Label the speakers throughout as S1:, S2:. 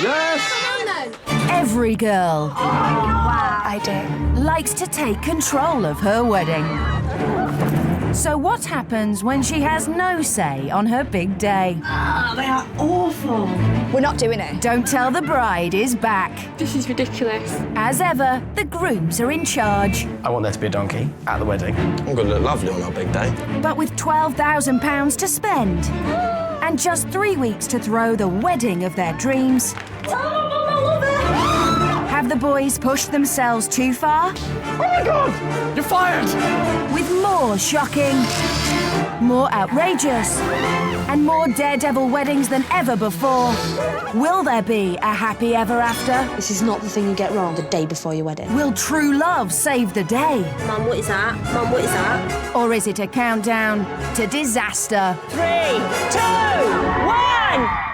S1: Yes!
S2: Come on, then.
S3: Every girl
S2: Wow.
S4: I do.
S3: likes to take control of her wedding. So what happens when she has no say on her big day?
S4: They are awful. We're not doing it.
S3: Don't Tell the Bride is back.
S2: This is ridiculous.
S3: As ever, the grooms are in charge.
S1: I want there to be a donkey at the wedding.
S5: I'm going to look lovely on our big day.
S3: But with £12,000 to spend and just 3 weeks to throw the wedding of their dreams, have the boys pushed themselves too far?
S1: Oh my God! You're fired!
S3: With more shocking, more outrageous, and more daredevil weddings than ever before, will there be a happy ever after?
S4: This is not the thing you get wrong the day before your wedding.
S3: Will true love save the day?
S2: Mum, what is that? Mum, what is that?
S3: Or is it a countdown to disaster?
S4: 3, 2, 1!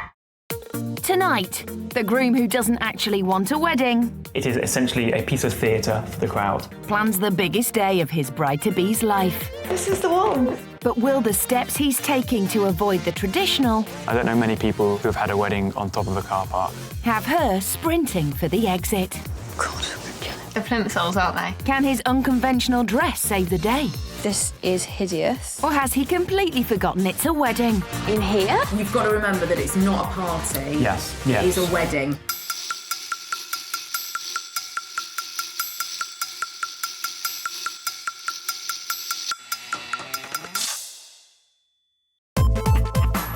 S3: Tonight, the groom who doesn't actually want a wedding
S6: It is essentially a piece of theatre for the crowd.
S3: plans the biggest day of his bride-to-be's life.
S4: This is the one.
S3: But will the steps he's taking to avoid the traditional
S6: I don't know many people who have had a wedding on top of a car park.
S3: have her sprinting for the exit?
S4: God, we're killing.
S2: They're plimsolls, aren't they?
S3: Can his unconventional dress save the day?
S4: This is hideous.
S3: Or has he completely forgotten it's a wedding?
S4: In here?
S7: You've got to remember that it's not a party.
S6: Yes,
S7: It
S6: yes.
S7: is a wedding.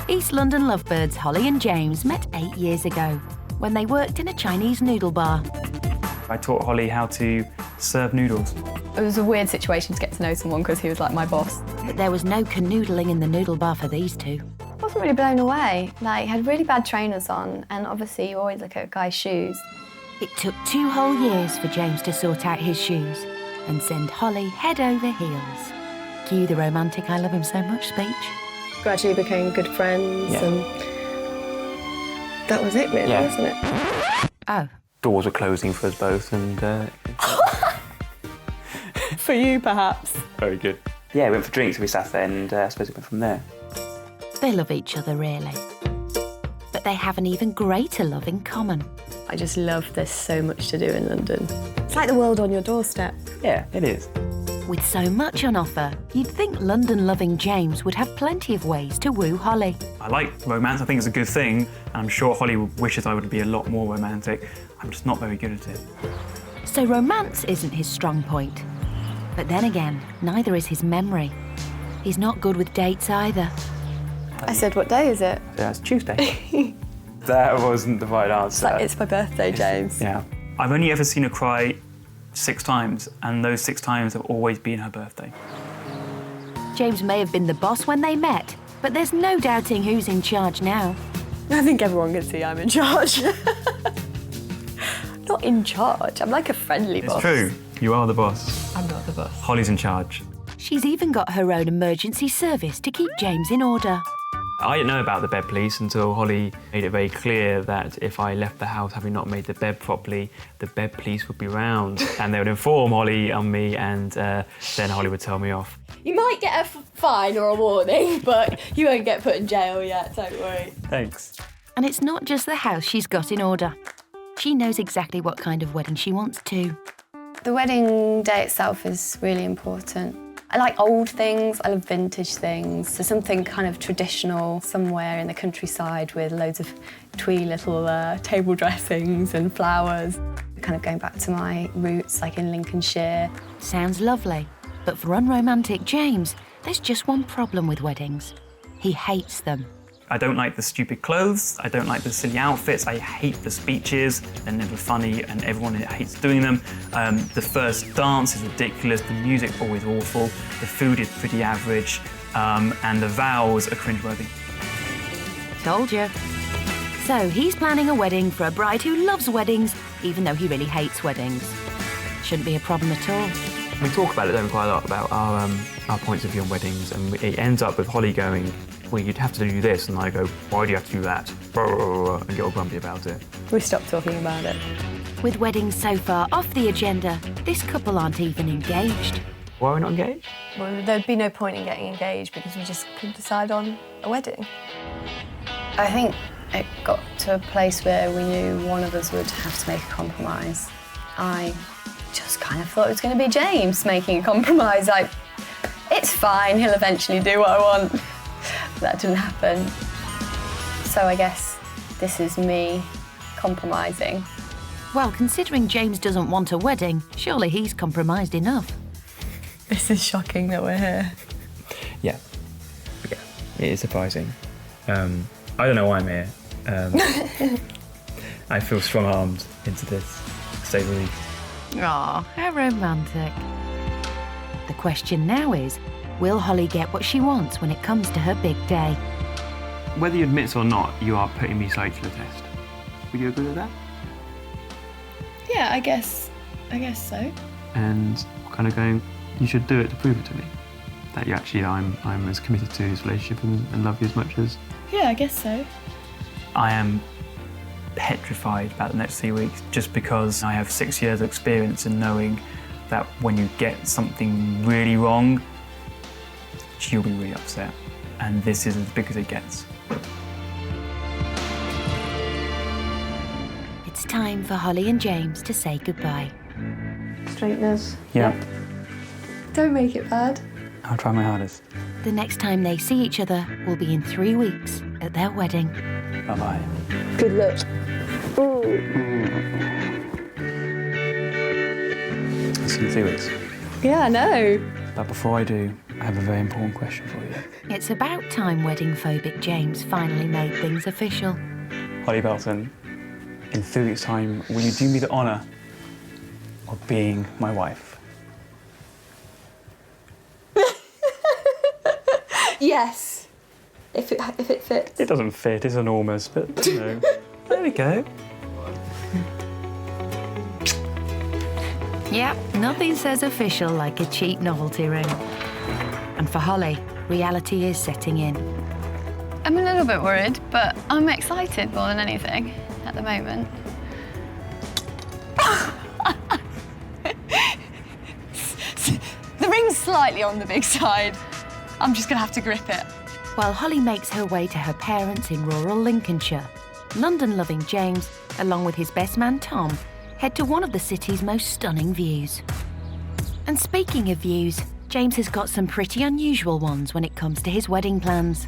S3: East London lovebirds Holly and James met 8 years ago when they worked in a Chinese noodle bar.
S6: I taught Holly how to serve noodles.
S8: It was a weird situation to get to know someone because he was like my boss.
S3: But there was no canoodling in the noodle bar for these two.
S8: I wasn't really blown away. Like, he had really bad trainers on, and obviously you always look at a guy's shoes.
S3: It took 2 whole years for James to sort out his shoes and send Holly head over heels. Cue the romantic I love him so much speech.
S8: Gradually became good friends,
S6: Yeah.
S8: and that was it really,
S6: Yeah.
S8: wasn't it?
S3: Oh.
S6: Doors were closing for us both and...
S8: For you, perhaps.
S6: Very good. Yeah, we went for drinks, we sat there and I suppose it went from there.
S3: They love each other, really. But they have an even greater love in common.
S8: I just love there's so much to do in London. It's like the world on your doorstep.
S6: Yeah, it is.
S3: With so much on offer, you'd think London-loving James would have plenty of ways to woo Holly.
S6: I like romance, I think it's a good thing. And I'm sure Holly wishes I would be a lot more romantic. I'm just not very good at it.
S3: So romance isn't his strong point. But then again, neither is his memory. He's not good with dates either.
S8: I said, what day is it?
S6: Yeah, it's Tuesday. That wasn't the right answer.
S8: It's my birthday, James.
S6: Yeah. I've only ever seen her cry 6 times, and those 6 times have always been her birthday.
S3: James may have been the boss when they met, but there's no doubting who's in charge now.
S8: I think everyone can see I'm in charge. Not in charge, I'm like a friendly boss.
S6: It's true, you are the boss.
S8: I'm not the boss.
S6: Holly's in charge.
S3: She's even got her own emergency service to keep James in order.
S6: I didn't know about the bed police until Holly made it very clear that if I left the house having not made the bed properly, the bed police would be round and they would inform Holly on me, and then Holly would tell me off.
S8: You might get a fine or a warning, but you won't get put in jail yet, don't worry.
S6: Thanks.
S3: And it's not just the house she's got in order. She knows exactly what kind of wedding she wants too.
S8: The wedding day itself is really important. I like old things, I love vintage things, so something kind of traditional somewhere in the countryside with loads of twee little table dressings and flowers. Kind of going back to my roots, like in Lincolnshire.
S3: Sounds lovely, but for unromantic James, there's just one problem with weddings. He hates them.
S6: I don't like the stupid clothes, I don't like the silly outfits, I hate the speeches, they're never funny and everyone hates doing them. The first dance is ridiculous, the music's always awful, the food is pretty average, and the vows are cringeworthy.
S3: Told you. So he's planning a wedding for a bride who loves weddings, even though he really hates weddings. Shouldn't be a problem at all.
S6: We talk about it, don't we, quite a lot, about our points of view on weddings, and it ends up with Holly going, well, you'd have to do this, and I go, why do you have to do that? And get all grumpy about it.
S8: We stopped talking about it.
S3: With weddings so far off the agenda, this couple aren't even engaged.
S6: Why are we not engaged?
S8: Well, there'd be no point in getting engaged because we just couldn't decide on a wedding. I think it got to a place where we knew one of us would have to make a compromise. I just kind of thought it was going to be James making a compromise. Like, it's fine, he'll eventually do what I want. But that didn't happen. So I guess this is me compromising.
S3: Well, considering James doesn't want a wedding, surely he's compromised enough.
S8: This is shocking that we're here.
S6: Yeah, it is surprising. I don't know why I'm here. I feel strong-armed into this, to say the least.
S3: Aw, how romantic. The question now is, will Holly get what she wants when it comes to her big day?
S6: Whether you admit it or not, you are putting me slightly to the test. Would you agree with that?
S8: Yeah, I guess so.
S6: And kind of going, you should do it to prove it to me. That you actually, I'm as committed to this relationship and love you as much as...
S8: Yeah, I guess so.
S6: I am petrified about the next 3 weeks just because I have 6 years of experience in knowing that when you get something really wrong, she'll be really upset. And this is as big as it gets.
S3: It's time for Holly and James to say goodbye.
S4: Straighteners.
S6: Yeah.
S8: Don't make it bad.
S6: I'll try my hardest.
S3: The next time they see each other will be in 3 weeks at their wedding.
S6: Bye-bye.
S4: Good luck.
S6: See you in 3 weeks.
S8: Yeah, I know.
S6: But before I do, I have a very important question for you.
S3: It's about time wedding-phobic James finally made things official.
S6: Holly Belton, in 3 weeks' time, will you do me the honour of being my wife?
S4: Yes. If it fits.
S6: It doesn't fit, it's enormous, but you know. There we go.
S3: Yep, nothing says official like a cheap novelty ring. And for Holly, reality is setting in.
S8: I'm a little bit worried, but I'm excited more than anything at the moment. The ring's slightly on the big side. I'm just gonna have to grip it.
S3: While Holly makes her way to her parents in rural Lincolnshire, London-loving James, along with his best man Tom, head to one of the city's most stunning views. And speaking of views, James has got some pretty unusual ones when it comes to his wedding plans.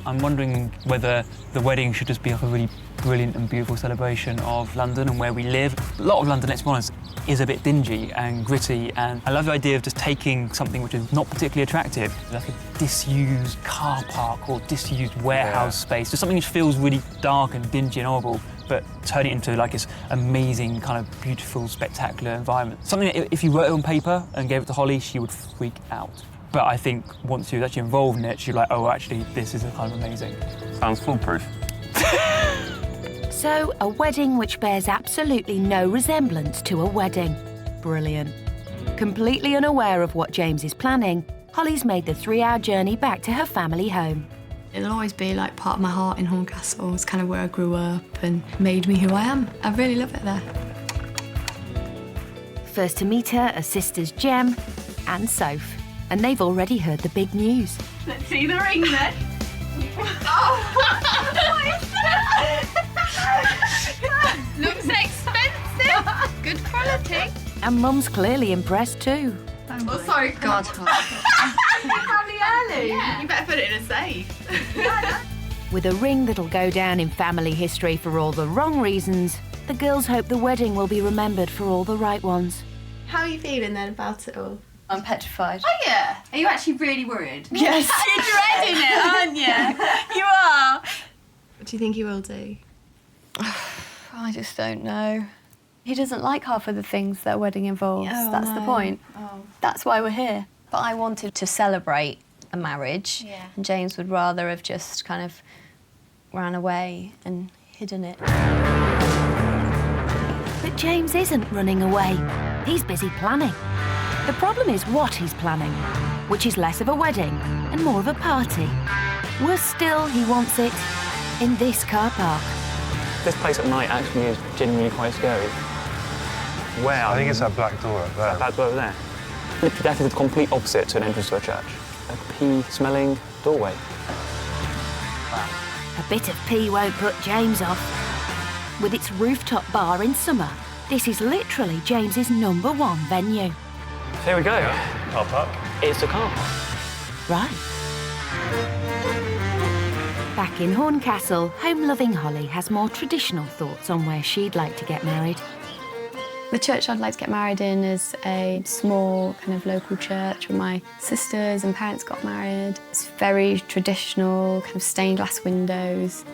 S6: I'm wondering whether the wedding should just be like a really brilliant and beautiful celebration of London and where we live. A lot of London, let's be honest, is a bit dingy and gritty, and I love the idea of just taking something which is not particularly attractive, like a disused car park or disused warehouse space, just something which feels really dark and dingy and horrible, but turn it into like this amazing, kind of beautiful, spectacular environment. Something that if you wrote it on paper and gave it to Holly, she would freak out. But I think once you're actually involved in it, she's like, oh, actually, this is kind of amazing. Sounds foolproof.
S3: So, a wedding which bears absolutely no resemblance to a wedding. Brilliant. Completely unaware of what James is planning, Holly's made the 3-hour journey back to her family home.
S2: It'll always be like part of my heart in Horncastle. It's kind of where I grew up and made me who I am. I really love it there.
S3: First to meet her are sisters Jem and Soph, and they've already heard the big news.
S2: Let's see the ring then. Looks expensive. Good quality.
S3: And Mum's clearly impressed too.
S2: Oh, sorry, God. Family early. Yeah. You better put it in a safe.
S3: With a ring that'll go down in family history for all the wrong reasons, the girls hope the wedding will be remembered for all the right ones.
S2: How are you feeling then about it all?
S8: I'm petrified.
S2: Oh yeah. Are you actually really worried?
S8: Yes.
S2: You're dreading it, aren't you? You are. What do you think he will do?
S8: I just don't know. He doesn't like half of the things that a wedding involves.
S2: Oh,
S8: That's the
S2: no.
S8: point.
S2: Oh.
S8: That's why we're here. But I wanted to celebrate a marriage,
S2: Yeah.
S8: and James would rather have just kind of ran away and hidden it.
S3: But James isn't running away. He's busy planning. The problem is what he's planning, which is less of a wedding and more of a party. Worse still, he wants it in this car park.
S6: This place at night actually is genuinely quite scary. Where?
S9: I think it's that black door up there.
S6: That door over there. Literally, that is the complete opposite to an entrance to a church. A pea-smelling doorway. Wow.
S3: A bit of pee won't put James off. With its rooftop bar in summer, this is literally James's #1 venue.
S6: Here we go.
S5: Car park.
S6: It's a car park.
S3: Right. Back in Horncastle, home-loving Holly has more traditional thoughts on where she'd like to get married.
S8: The church I'd like to get married in is a small kind of local church where my sisters and parents got married. It's very traditional, kind of stained glass windows,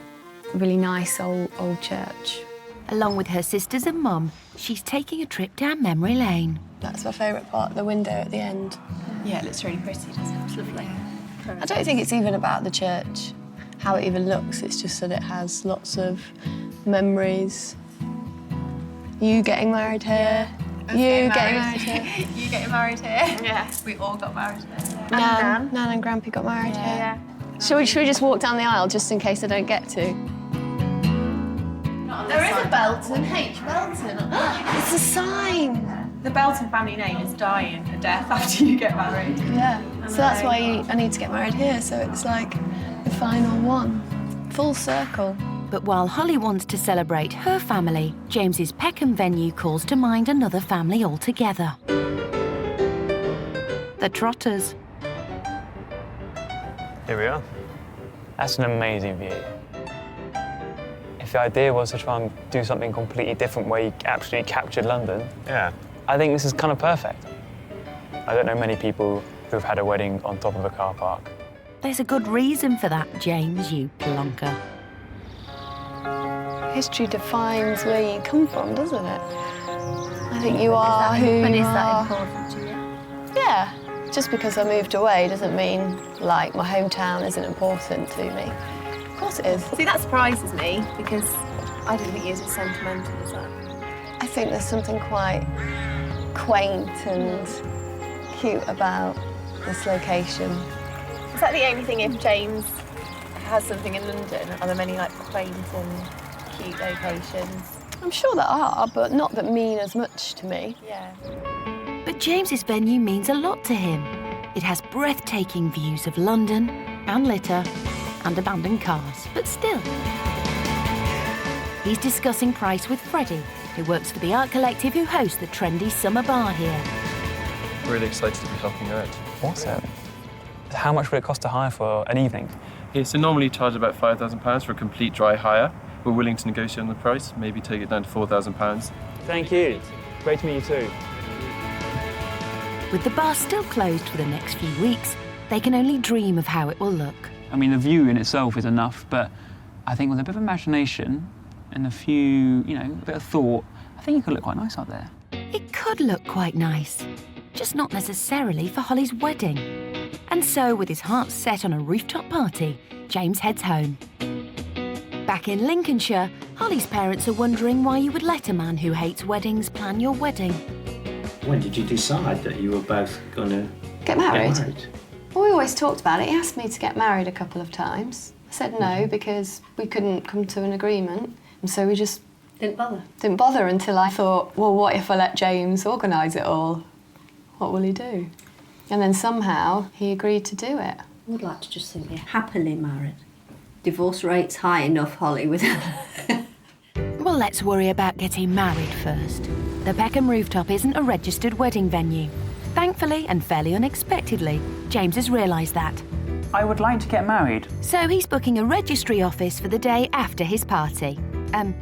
S8: really nice old church.
S3: Along with her sisters and mum, she's taking a trip down memory lane.
S8: That's my favourite part, the window at the end.
S2: Yeah, it looks really pretty, doesn't it? It's lovely.
S8: I don't think it's even about the church, how it even looks. It's just that it has lots of memories. You getting married here. You getting married here.
S2: You getting married here? Yeah. We all got married here.
S8: Nan and Grampy got married here.
S2: Yeah.
S8: Should we just walk down the aisle just in case I don't get to?
S2: There is a Belton, H. Belton.
S8: It's a sign.
S2: The Belton family name is dying a death after you get married.
S8: Yeah. So that's why I need to get married here. So it's like the final one. Full circle.
S3: But while Holly wants to celebrate her family, James's Peckham venue calls to mind another family altogether. The Trotters.
S6: Here we are. That's an amazing view. If the idea was to try and do something completely different where you absolutely captured London,
S5: Yeah.
S6: I think this is kind of perfect. I don't know many people who've had a wedding on top of a car park.
S3: There's a good reason for that, James, you plonker.
S8: History defines where you come from, doesn't it? I think you are who you are.
S2: But is that important to you?
S8: Yeah. Just because I moved away doesn't mean, like, my hometown isn't important to me. Of course it is.
S2: See, that surprises me because I didn't think it was as sentimental as that.
S8: I think there's something quite quaint and cute about this location.
S2: Is that the only thing if James has something in London? Are there many, like, quaint and cute locations?
S8: I'm sure there are, but not that mean as much to me.
S2: Yeah.
S3: But James's venue means a lot to him. It has breathtaking views of London and litter and abandoned cars, but still. He's discussing price with Freddie, who works for the art collective who hosts the trendy summer bar here.
S9: Really excited to be helping her out.
S6: Awesome. How much would it cost to hire for an evening?
S9: Yeah, so normally charge about £5,000 for a complete dry hire. We're willing to negotiate on the price, maybe take it down to £4,000.
S6: Thank you. Great to meet you too.
S3: With the bar still closed for the next few weeks, they can only dream of how it will look.
S6: I mean, the view in itself is enough, but I think with a bit of imagination and a few, a bit of thought, I think it could look quite nice out there.
S3: It could look quite nice, just not necessarily for Holly's wedding. And so, with his heart set on a rooftop party, James heads home. Back in Lincolnshire, Holly's parents are wondering why you would let a man who hates weddings plan your wedding.
S10: When did you decide that you were both going to
S8: Get married? Well, we always talked about it. He asked me to get married a couple of times. I said no because we couldn't come to an agreement. And so we just
S4: Didn't bother.
S8: didn't bother until I thought, well, what if I let James organise it all? What will he do? And then somehow he agreed to do it.
S4: I would like to just think you're happily married. Divorce rate's high enough, Holly, without...
S3: Well, let's worry about getting married first. The Peckham rooftop isn't a registered wedding venue. Thankfully, and fairly unexpectedly, James has realised that.
S6: I would like to get married.
S3: So he's booking a registry office for the day after his party.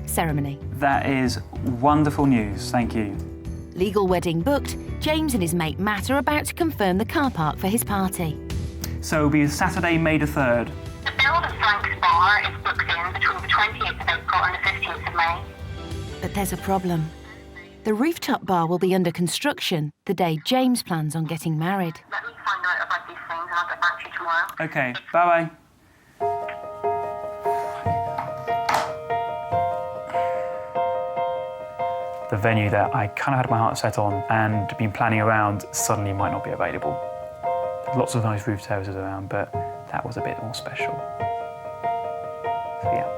S3: Ceremony.
S6: That is wonderful news, thank you.
S3: Legal wedding booked, James and his mate Matt are about to confirm the car park for his party.
S6: So it'll be Saturday, May the 3rd.
S11: The Build of Frank's Bar is booked in between the 20th of April and the 15th of May.
S3: But there's a problem. The rooftop bar will be under construction the day James plans on getting married.
S11: Let me find out about these things and I'll get back to you tomorrow.
S6: Okay, bye-bye. The venue that I kind of had my heart set on and been planning around suddenly might not be available. There's lots of nice roof terraces around, but that was a bit more special. So yeah.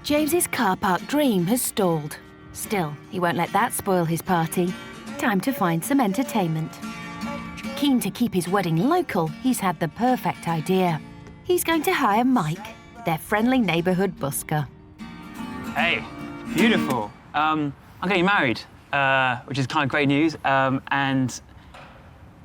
S3: James's car park dream has stalled. Still, he won't let that spoil his party. Time time to find some entertainment. Keen to keep his wedding local, he's had the perfect idea. He's going to hire Mike, their friendly neighbourhood busker.
S6: Hey, beautiful. I'm getting married, which is kind of great news. And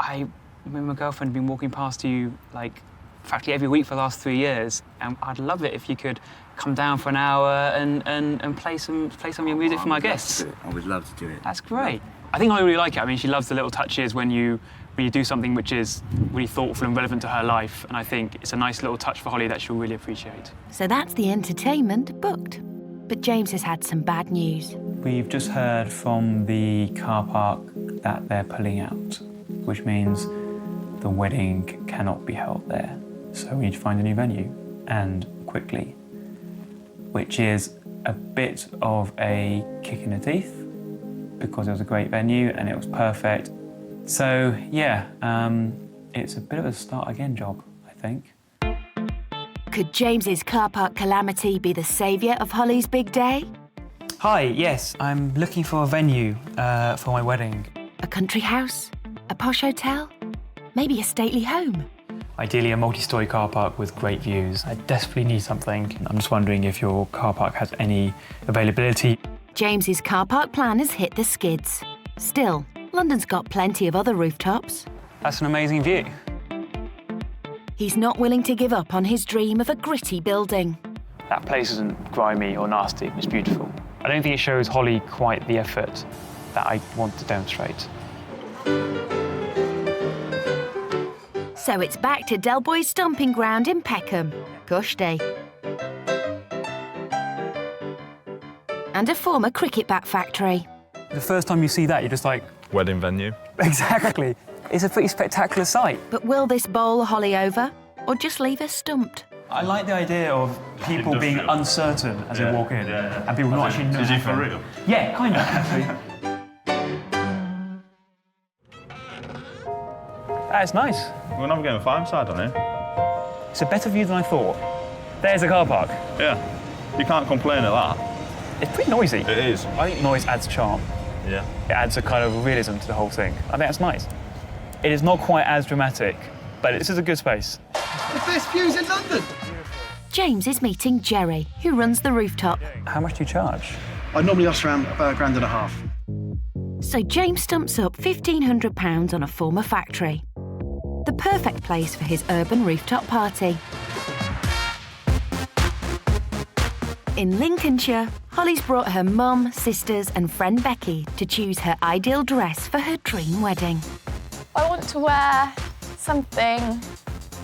S6: me and my girlfriend have been walking past you like practically every week for the last 3 years, and I'd love it if you could come down for an hour and play some of your music for my guests.
S12: I would love to do it.
S6: That's great. I think I really like it. I mean, she loves the little touches when you do something which is really thoughtful and relevant to her life, and I think it's a nice little touch for Holly that she'll really appreciate.
S3: So that's the entertainment booked. But James has had some bad news.
S6: We've just heard from the car park that they're pulling out, which means the wedding cannot be held there. So we need to find a new venue, and quickly, which is a bit of a kick in the teeth because it was a great venue and it was perfect. So yeah, it's a bit of a start again job, I think.
S3: Could James's car park calamity be the saviour of Holly's big day?
S6: Hi, yes, I'm looking for a venue for my wedding.
S3: A country house? A posh hotel? Maybe a stately home?
S6: Ideally a multi-storey car park with great views. I desperately need something. I'm just wondering if your car park has any availability.
S3: James's car park plan has hit the skids. Still, London's got plenty of other rooftops.
S6: That's an amazing view.
S3: He's not willing to give up on his dream of a gritty building.
S6: That place isn't grimy or nasty, it's beautiful. I don't think it shows Holly quite the effort that I want to demonstrate.
S3: So it's back to Del Boy's stomping ground in Peckham, Gosh Day. And a former cricket bat factory.
S6: The first time you see that, you're just like...
S13: Wedding venue.
S6: Exactly. It's a pretty spectacular sight.
S3: But will this bowl Holly over, or just leave her stumped?
S6: I like the idea of people being uncertain as they walk in, and people not actually know.
S13: Is he for real?
S6: Yeah, kind of, actually. That's nice.
S13: We're never getting a five-side on here.
S6: It's a better view than I thought. There's a car park.
S13: Yeah. You can't complain at that.
S6: It's pretty noisy.
S13: It is.
S6: I think noise adds charm.
S13: Yeah.
S6: It adds a kind of realism to the whole thing. I think that's nice. It is not quite as dramatic, but this is a good space.
S1: The best views in London.
S3: James is meeting Jerry, who runs the rooftop.
S6: How much do you charge?
S1: I normally ask around about £1.50.
S3: So James stumps up £1,500 on a former factory. The perfect place for his urban rooftop party. In Lincolnshire, Holly's brought her mum, sisters and friend Becky to choose her ideal dress for her dream wedding.
S2: I want to wear something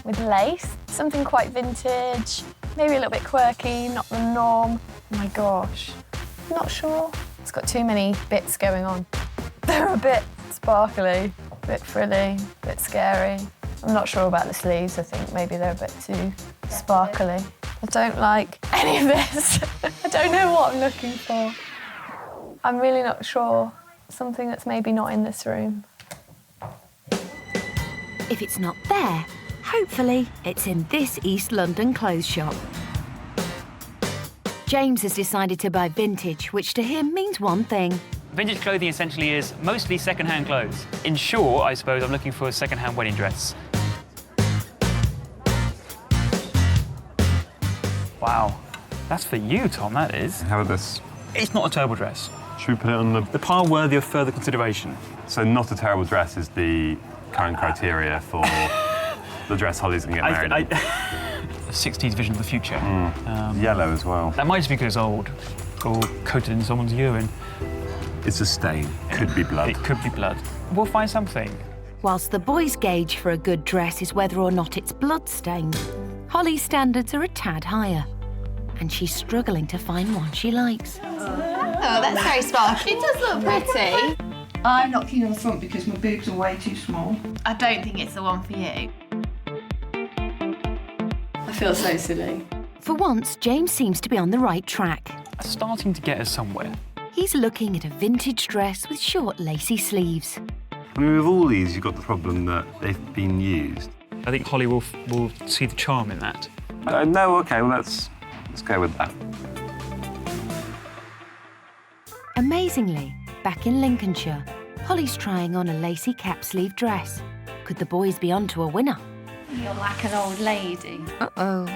S2: with lace, something quite vintage, maybe a little bit quirky, not the norm. Oh my gosh, I'm not sure. It's got too many bits going on. They're a bit sparkly, a bit frilly, a bit scary. I'm not sure about the sleeves. I think maybe they're a bit too sparkly. I don't like any of this. I don't know what I'm looking for. I'm really not sure. Something that's maybe not in this room.
S3: If it's not there, hopefully it's in this East London clothes shop. James has decided to buy vintage, which to him means one thing.
S6: Vintage clothing essentially is mostly second-hand clothes. In short, I suppose I'm looking for a second-hand wedding dress. Wow, that's for you, Tom, that is.
S14: How about this?
S6: It's not a terrible dress.
S14: Should we put it on
S6: The pile worthy of further consideration.
S14: So not a terrible dress is the current criteria for the dress Holly's going to get married in.
S6: A 60s vision of the future.
S14: Yellow as well.
S6: That might just be because it's old, or coated in someone's urine.
S14: It's a stain. Could be blood.
S6: It could be blood. We'll find something.
S3: Whilst the boys' gauge for a good dress is whether or not it's blood-stained, Holly's standards are a tad higher, and she's struggling to find one she likes.
S2: Oh, that's very sparkly. It does look pretty.
S15: I'm not keen on the front because my boobs are way too small.
S2: I don't think it's the one for you.
S4: I feel so silly.
S3: For once, James seems to be on the right track.
S6: Starting to get us somewhere.
S3: He's looking at a vintage dress with short, lacy sleeves.
S14: I mean, with all these, you've got the problem that they've been used.
S6: I think Holly will see the charm in that.
S14: No, OK, well, let's go with that.
S3: Amazingly, back in Lincolnshire, Holly's trying on a lacy cap-sleeve dress. Could the boys be onto a winner?
S8: You're like an old lady.
S3: Uh-oh.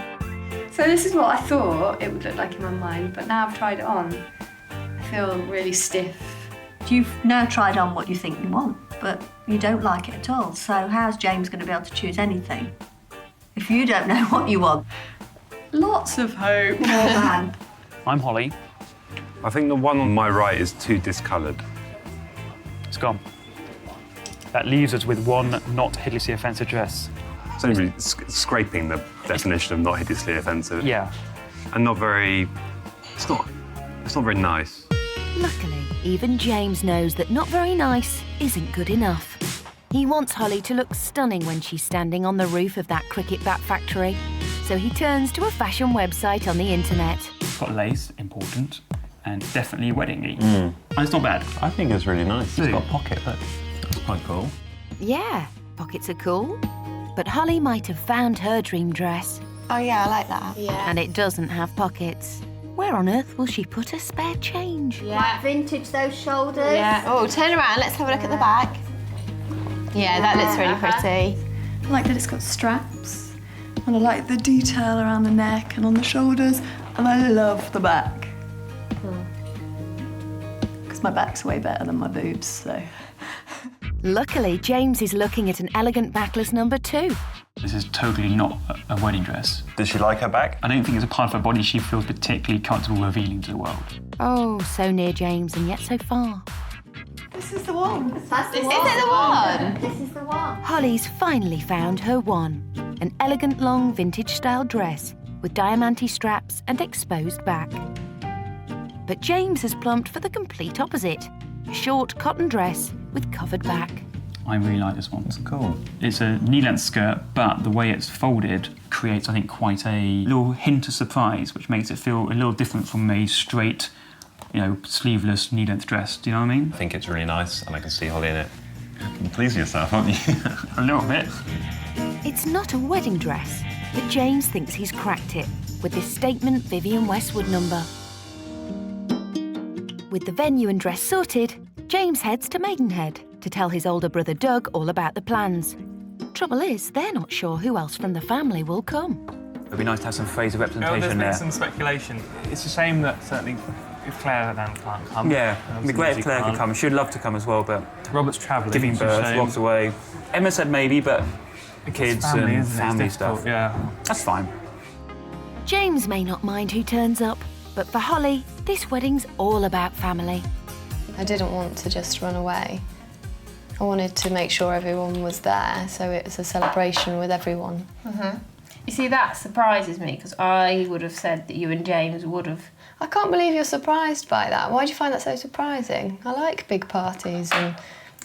S8: So this is what I thought it would look like in my mind, but now I've tried it on, I feel really stiff.
S4: You've now tried on what you think you want, but you don't like it at all. So how's James going to be able to choose anything if you don't know what you want?
S8: Lots of hope.
S4: Poor man.
S6: I'm Holly.
S14: I think the one on my right is too discoloured.
S6: It's gone. That leaves us with one not hideously offensive dress.
S14: It's only really scraping the definition of not hideously offensive.
S6: Yeah.
S14: And not very... It's not very nice.
S3: Luckily, even James knows that not very nice isn't good enough. He wants Holly to look stunning when she's standing on the roof of that cricket bat factory, so he turns to a fashion website on the internet.
S6: It's got lace, important, and definitely wedding-y. And it's not bad.
S14: I think it's really nice. It's got a pocket, look.
S6: That's quite cool.
S3: Yeah, pockets are cool. But Holly might have found her dream dress.
S2: Oh yeah, I like that. Yeah.
S3: And it doesn't have pockets. Where on earth will she put her spare change?
S2: Yeah.
S4: Like vintage, those shoulders.
S2: Yeah. Oh, turn around. Let's have a look at the back. Yeah, that looks really pretty.
S15: I like that it's got straps, and I like the detail around the neck and on the shoulders, and I love the back. Because my back's way better than my boobs, so.
S3: Luckily, James is looking at an elegant backless number 2.
S6: This is totally not a wedding dress.
S13: Does she like her back?
S6: I don't think it's a part of her body she feels particularly comfortable revealing to the world.
S3: Oh, so near James and yet so far.
S15: This is the one.
S4: That's the
S2: Is
S4: one.
S2: it the one?
S4: This is the one.
S3: Holly's finally found her one. An elegant long vintage-style dress with diamante straps and exposed back. But James has plumped for the complete opposite. A short cotton dress with covered back.
S6: I really like this one.
S13: It's cool.
S6: It's a knee-length skirt, but the way it's folded creates, I think, quite a little hint of surprise, which makes it feel a little different from a straight, sleeveless knee-length dress. Do you know what I mean?
S14: I think it's really nice, and I can see Holly in it. You can please yourself, aren't you?
S6: A little bit.
S3: It's not a wedding dress, but James thinks he's cracked it with this statement Vivienne Westwood number. With the venue and dress sorted, James heads to Maidenhead to tell his older brother Doug all about the plans. Trouble is, they're not sure who else from the family will come.
S6: It'd be nice to have some Fraser representation
S12: there's
S6: there.
S12: been some speculation. It's a shame that certainly if Claire then can't come.
S6: Yeah, it'd be great if Claire could come. She'd love to come as well, but
S12: Robert's travelling.
S6: giving birth, Rob's away. Emma said maybe, but the kids
S12: family,
S6: and
S12: isn't it?
S6: family
S12: It's
S6: stuff.
S12: difficult, yeah.
S6: That's fine.
S3: James may not mind who turns up, but for Holly, this wedding's all about family.
S2: I didn't want to just run away. I wanted to make sure everyone was there, so it was a celebration with everyone.
S7: You see, that surprises me, because I would have said that you and James would have.
S2: I can't believe you're surprised by that. Why do you find that so surprising? I like big parties and...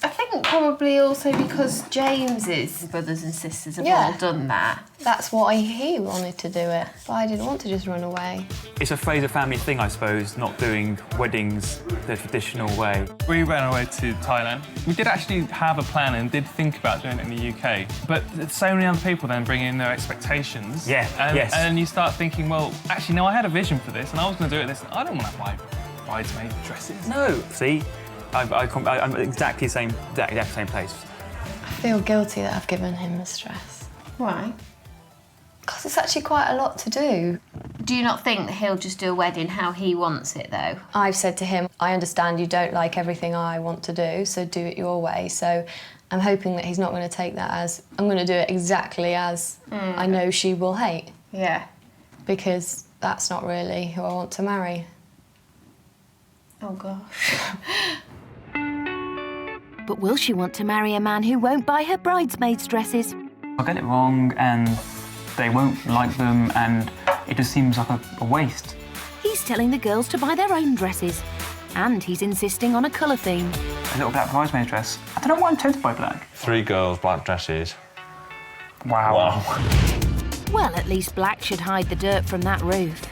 S7: I think probably also because James's brothers and sisters have all done that.
S2: That's why he wanted to do it, but I didn't want to just run away.
S6: It's a Fraser family thing, I suppose, not doing weddings the traditional way.
S12: We ran away to Thailand. We did actually have a plan and did think about doing it in the UK, but so many other people then bring in their expectations.
S6: Yeah, yes.
S12: And you start thinking, well, actually, no, I had a vision for this and I was going to do it this. I don't want to buy bridesmaid dresses.
S6: No, see? I'm exactly the same place.
S2: I feel guilty that I've given him the stress.
S7: Why?
S2: Because it's actually quite a lot to do.
S7: Do you not think that he'll just do a wedding how he wants it, though?
S2: I've said to him, I understand you don't like everything I want to do, so do it your way. So I'm hoping that he's not going to take that as, I'm going to do it exactly as I know she will hate.
S7: Yeah.
S2: Because that's not really who I want to marry.
S7: Oh, gosh.
S3: But will she want to marry a man who won't buy her bridesmaids' dresses?
S6: I'll get it wrong and they won't like them and it just seems like a waste.
S3: He's telling the girls to buy their own dresses. And he's insisting on a colour theme.
S6: A little black bridesmaid dress. I don't know why I'm tempted by black.
S13: 3 girls, black dresses.
S6: Wow.
S3: Well, at least black should hide the dirt from that roof.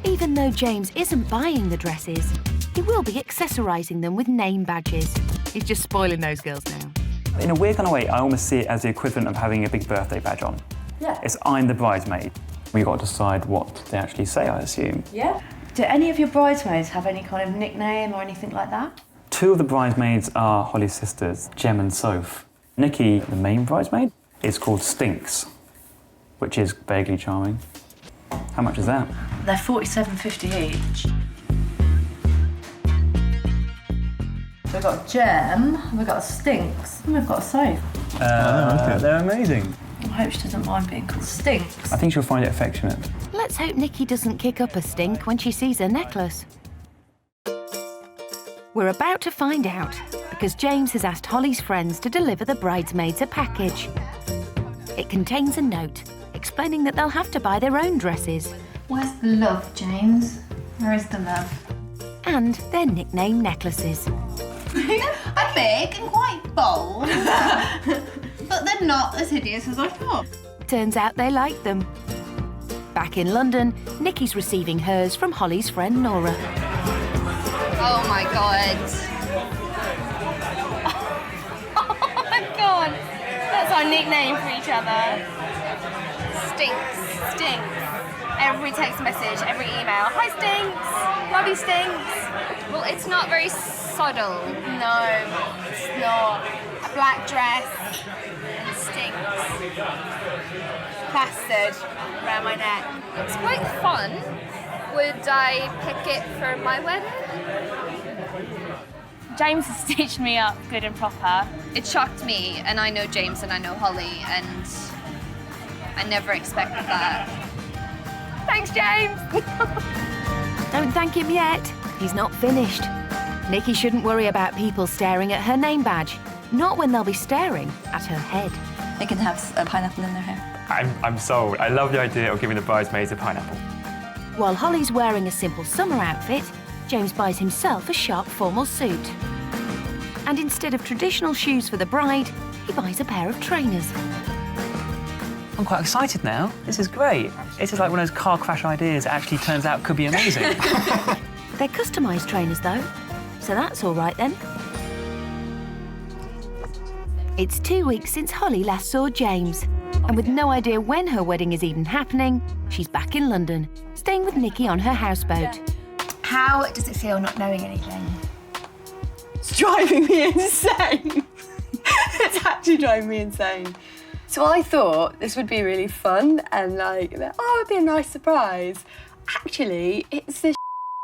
S3: Even though James isn't buying the dresses, he will be accessorising them with name badges. He's just spoiling those girls now.
S6: In a weird kind of way, I almost see it as the equivalent of having a big birthday badge on.
S16: Yeah.
S6: It's I'm the bridesmaid. We've got to decide what they actually say, I assume.
S16: Yeah. Do any of your bridesmaids have any kind of nickname or anything like that?
S6: Two of the bridesmaids are Holly's sisters, Jem and Soph. Nikki, the main bridesmaid, is called Stinks, which is vaguely charming. How much is that?
S15: They're $47.50 each. We've got Jem, we've got Stinks, and we've got Soph.
S6: They're amazing.
S15: I hope she doesn't mind being called Stinks.
S6: I think she'll find it affectionate.
S3: Let's hope Nikki doesn't kick up a stink when she sees her necklace. We're about to find out, because James has asked Holly's friends to deliver the bridesmaids a package. It contains a note explaining that they'll have to buy their own dresses.
S7: Where's the love, James? Where is the love?
S3: And their nickname necklaces.
S7: I'm big and quite bold, but they're not as hideous as I thought.
S3: Turns out they like them. Back in London, Nikki's receiving hers from Holly's friend Nora.
S2: Oh my god. Oh my god. That's our nickname for each other. Stinks. Stinks. Every text message, every email. Hi, Stinks. Love you, Stinks. Well, it's not very subtle. No, it's not. A black dress and Stinks. Plastered around my neck. It's quite fun. Would I pick it for my wedding? James has stitched me up good and proper. It shocked me, and I know James and I know Holly, and I never expected that. Thanks, James!
S3: Don't thank him yet. He's not finished. Nikki shouldn't worry about people staring at her name badge. Not when they'll be staring at her head.
S15: They can have a pineapple in their hair.
S13: I'm sold. I love the idea of giving the bridesmaids a pineapple.
S3: While Holly's wearing a simple summer outfit, James buys himself a sharp formal suit. And instead of traditional shoes for the bride, he buys a pair of trainers.
S6: I'm quite excited now. This is great. This is like one of those car crash ideas that actually turns out could be amazing.
S3: They're customised trainers, though, so that's all right then. It's 2 weeks since Holly last saw James, and with no idea when her wedding is even happening, she's back in London, staying with Nikki on her houseboat.
S2: How does it feel not knowing anything?
S8: It's driving me insane. It's actually driving me insane. So I thought this would be really fun and it'd be a nice surprise. Actually, it's the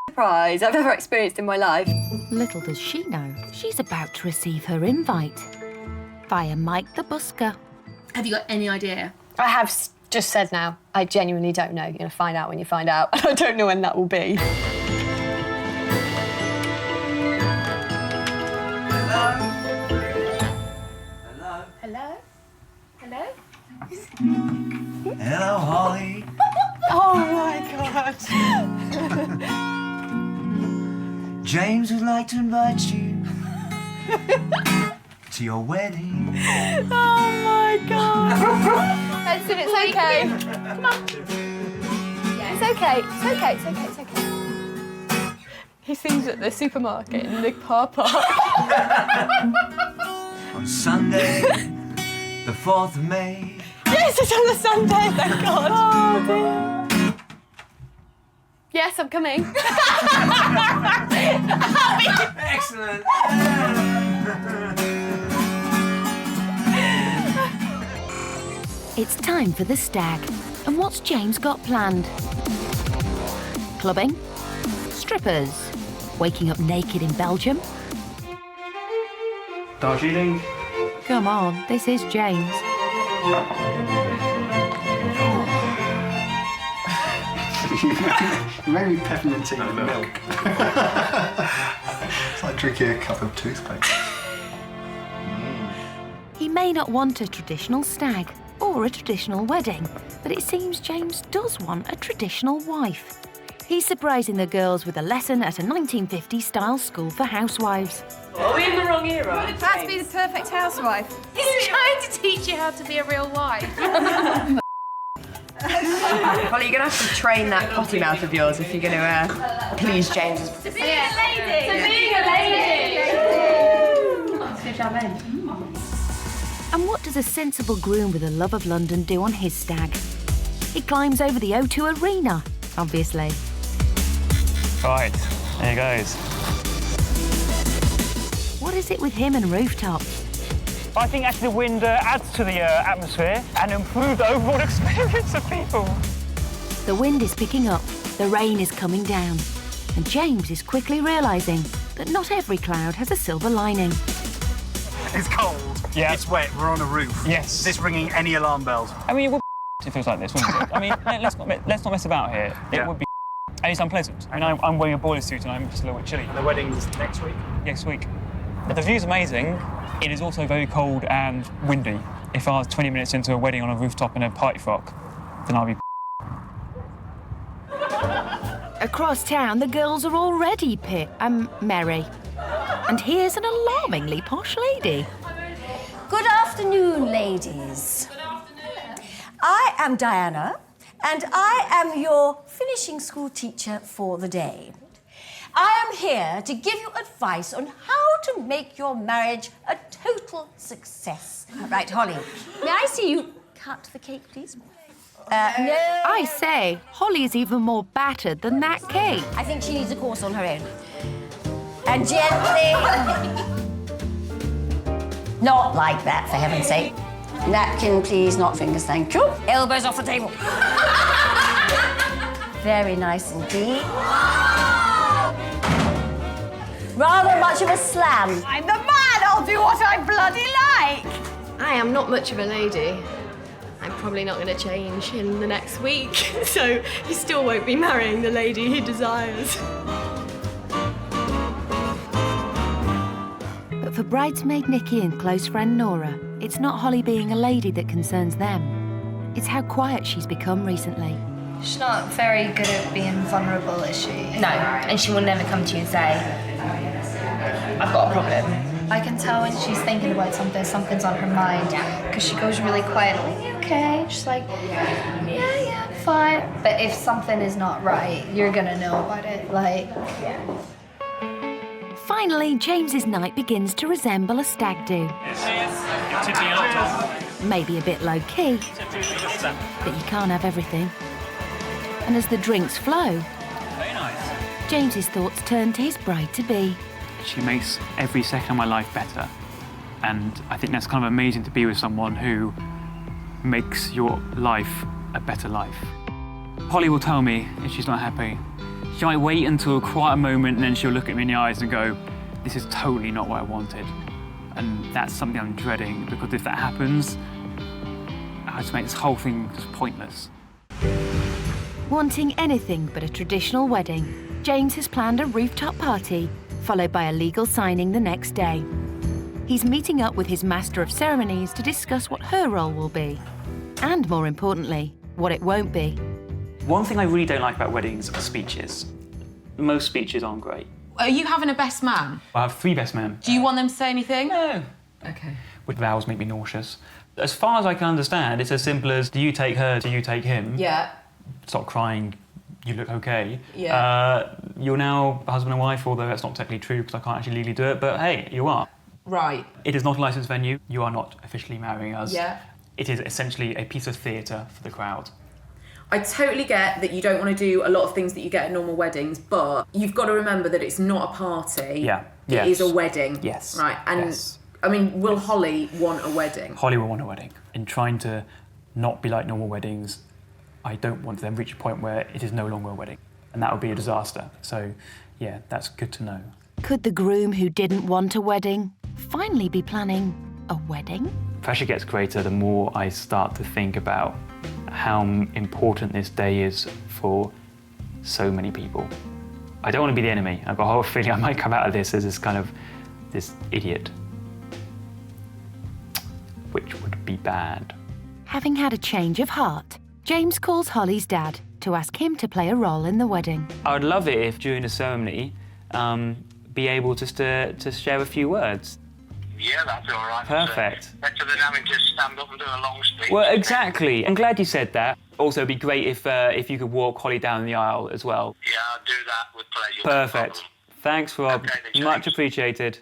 S8: surprise I've ever experienced in my life.
S3: Little does she know, she's about to receive her invite via Mike the busker.
S7: Have you got any idea?
S8: I have just said now, I genuinely don't know. You're going to find out when you find out, and I don't know when that will be.
S2: Hello? Hello?
S16: Hello, Holly.
S8: Oh my God.
S16: James would like to invite you to your wedding.
S8: Oh my God.
S2: Benson, it's okay. Come on. It's okay. It's okay. It's okay. It's okay.
S8: He sings at the supermarket in the car park.
S16: On Sunday, the 4th of May.
S8: Yes, it's on a Sunday, thank God. Oh dear. Yes, I'm coming.
S16: Excellent.
S3: It's time for the stag. And what's James got planned? Clubbing? Strippers? Waking up naked in Belgium?
S6: Darjeeling?
S3: Come on, this is James.
S1: Very peppermint tea with milk. It's like drinking a cup of toothpaste.
S3: He may not want a traditional stag or a traditional wedding, but it seems James does want a traditional wife. He's surprising the girls with a lesson at a 1950s-style school for housewives.
S7: Are we in the wrong era?
S2: That's be the perfect housewife.
S7: He's trying to teach you how to be a real wife.
S17: Holly, you're going to have to train that potty mouth of yours if you're going to please James.
S7: To being a lady! To being a lady! Good job, Ben.
S3: And what does a sensible groom with a love of London do on his stag? He climbs over the O2 Arena, obviously.
S6: Right, there he goes.
S3: What is it with him and Rooftop?
S6: I think actually the wind adds to the atmosphere and improves the overall experience of people.
S3: The wind is picking up, the rain is coming down, and James is quickly realising that not every cloud has a silver lining.
S18: It's cold.
S6: Yeah.
S18: It's wet. We're on a roof.
S6: Yes.
S18: Is this ringing any alarm bells?
S6: I mean, it would be if it was like this, wouldn't it? I mean, let's not mess about here. It would be and it's unpleasant. I mean, I'm wearing a boiler suit and I'm just a little bit chilly.
S18: And the wedding's next week?
S6: Next week. The view's amazing. It is also very cold and windy. If I was 20 minutes into a wedding on a rooftop in a party frock, then I'd be
S3: Across town, the girls are already merry. And here's an alarmingly posh lady.
S19: Good afternoon, ladies. I am Diana, and I am your finishing school teacher for the day. I am here to give you advice on how to make your marriage a total success. Right, Holly, may I see you cut the cake, please? No.
S3: I say, Holly is even more battered than that cake.
S19: I think she needs a course on her own. And gently. Not like that, for heaven's sake. Napkin, please, not fingers, thank you. Elbows off the table. Very nice indeed. Rather much of a slam.
S7: I'm the man! I'll do what I bloody like!
S20: I am not much of a lady. I'm probably not going to change in the next week, so he still won't be marrying the lady he desires.
S3: But for bridesmaid Nikki and close friend Nora, it's not Holly being a lady that concerns them. It's how quiet she's become recently.
S21: She's not very good at being vulnerable, is she? No, and she will never come to you and say, I've got a problem. I can tell when she's thinking about something, something's on her mind, because she goes really quiet, like, you okay? She's like, yeah, fine. But if something is not right, you're gonna know about it, like,
S3: Finally, James's night begins to resemble a stag do. Maybe a bit low-key, but you can't have everything. And as the drinks flow, James's thoughts turn to his bride-to-be.
S6: She makes every second of my life better. And I think that's kind of amazing to be with someone who makes your life a better life. Holly will tell me if she's not happy. She might wait until a quiet moment and then she'll look at me in the eyes and go, this is totally not what I wanted. And that's something I'm dreading, because if that happens, I just make this whole thing just pointless.
S3: Wanting anything but a traditional wedding, James has planned a rooftop party, followed by a legal signing the next day. He's meeting up with his master of ceremonies to discuss what her role will be, and more importantly, what it won't be.
S6: One thing I really don't like about weddings are speeches. Most speeches aren't great.
S17: Are you having a best man?
S6: I have 3 best men.
S17: Do you want them to say anything?
S6: No.
S17: Okay.
S6: Which vows make me nauseous. As far as I can understand, it's as simple as, do you take her, do you take him?
S17: Yeah.
S6: Stop crying, you look okay.
S17: Yeah.
S6: You're now husband and wife, although that's not technically true because I can't actually legally do it, but hey, you are.
S17: Right.
S6: It is not a licensed venue. You are not officially marrying us.
S17: Yeah.
S6: It is essentially a piece of theatre for the crowd.
S17: I totally get that you don't want to do a lot of things that you get at normal weddings, but you've got to remember that it's not a party.
S6: Yeah.
S17: It is a wedding.
S6: Yes.
S17: Right. And I mean, will Holly want a wedding?
S6: Holly will want a wedding. In trying to not be like normal weddings, I don't want to then reach a point where it is no longer a wedding. And that would be a disaster. So, yeah, that's good to know.
S3: Could the groom who didn't want a wedding finally be planning a wedding?
S6: Pressure gets greater the more I start to think about how important this day is for so many people. I don't want to be the enemy. I've got a whole feeling I might come out of this as this idiot, which would be bad.
S3: Having had a change of heart, James calls Holly's dad to ask him to play a role in the wedding.
S6: I would love it if during the ceremony, be able just to share a few words.
S11: Yeah, that'd be all right.
S6: Perfect.
S11: Better than having to stand up and do a long speech.
S6: Well, exactly. I'm glad you said that. Also, it'd be great if you could walk Holly down the aisle as well.
S11: Yeah, I'll do that with pleasure.
S6: Perfect. Thanks, Rob.
S11: Okay,
S6: much appreciated.